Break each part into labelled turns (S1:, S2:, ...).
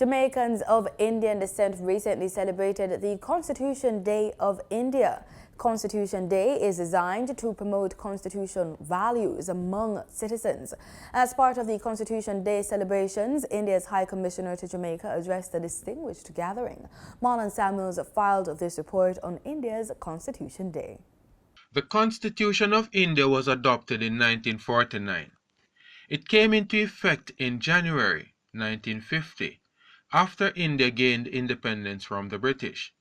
S1: Jamaicans of Indian descent recently celebrated the Constitution Day of India. Constitution Day is designed to promote constitutional values among citizens. As part of the Constitution Day celebrations, India's High Commissioner to Jamaica addressed the distinguished gathering. Marlon Samuels filed this report on India's Constitution Day.
S2: The Constitution of India was adopted in 1949. It came into effect in January 1950, after India gained independence from the British.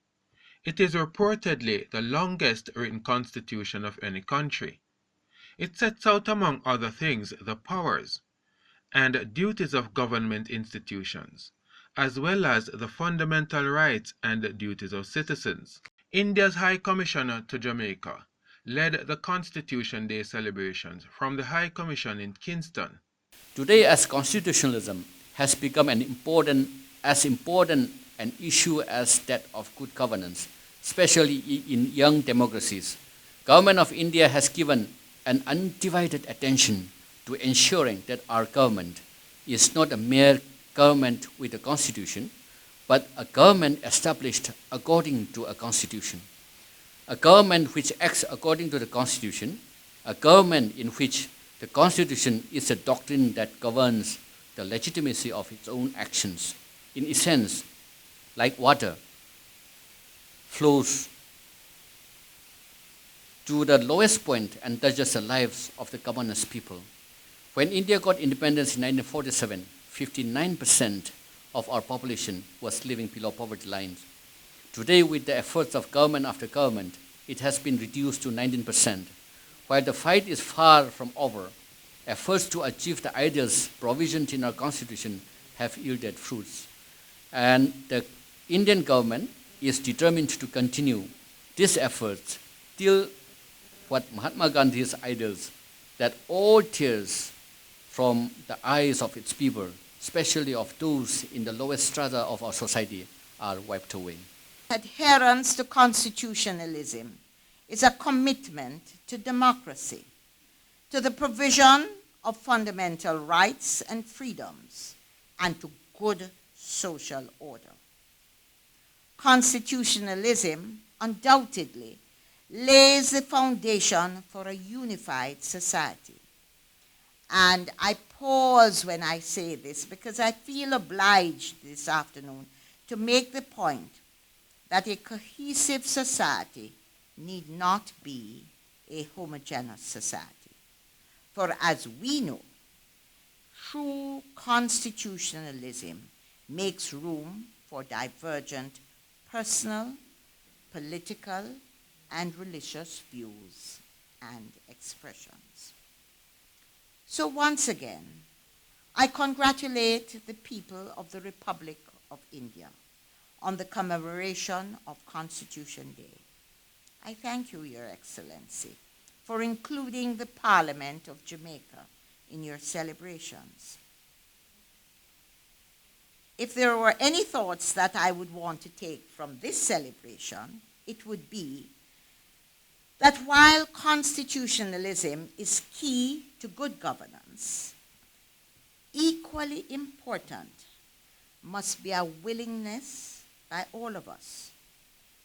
S2: It is reportedly the longest written constitution of any country. It sets out, among other things, the powers and duties of government institutions, as well as the fundamental rights and duties of citizens. India's High Commissioner to Jamaica led the Constitution Day celebrations from the High Commission in Kingston.
S3: Today, as constitutionalism has become as important an issue as that of good governance, especially in young democracies, Government of India has given an undivided attention to ensuring that our government is not a mere government with a constitution, but a government established according to a constitution. A government which acts according to the constitution, a government in which the constitution is a doctrine that governs the legitimacy of its own actions. In essence, like water, flows to the lowest point and touches the lives of the commonest people. When India got independence in 1947, 59% of our population was living below poverty lines. Today, with the efforts of government after government, it has been reduced to 19%. While the fight is far from over, efforts to achieve the ideals provisioned in our constitution have yielded fruits. And the Indian government is determined to continue these efforts till what Mahatma Gandhi's ideals, that all tears from the eyes of its people, especially of those in the lowest strata of our society, are wiped away.
S4: Adherence to constitutionalism is a commitment to democracy, to the provision of fundamental rights and freedoms, and to good social order. Constitutionalism undoubtedly lays the foundation for a unified society. And I pause when I say this because I feel obliged this afternoon to make the point that a cohesive society need not be a homogeneous society. For as we know, true constitutionalism makes room for divergent personal, political, and religious views and expressions. So once again, I congratulate the people of the Republic of India on the commemoration of Constitution Day. I thank you, Your Excellency, for including the Parliament of Jamaica in your celebrations. If there were any thoughts that I would want to take from this celebration, it would be that while constitutionalism is key to good governance, equally important must be a willingness by all of us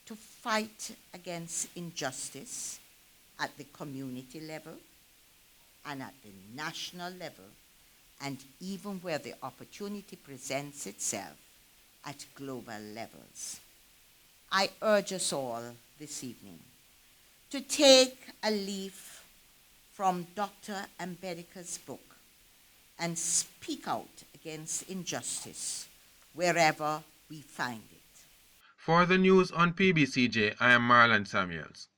S4: to fight against injustice at the community level and at the national level, and even where the opportunity presents itself at global levels. I urge us all this evening to take a leaf from Dr. Ambedkar's book and speak out against injustice wherever we find it.
S2: For the news on PBCJ, I am Marlon Samuels.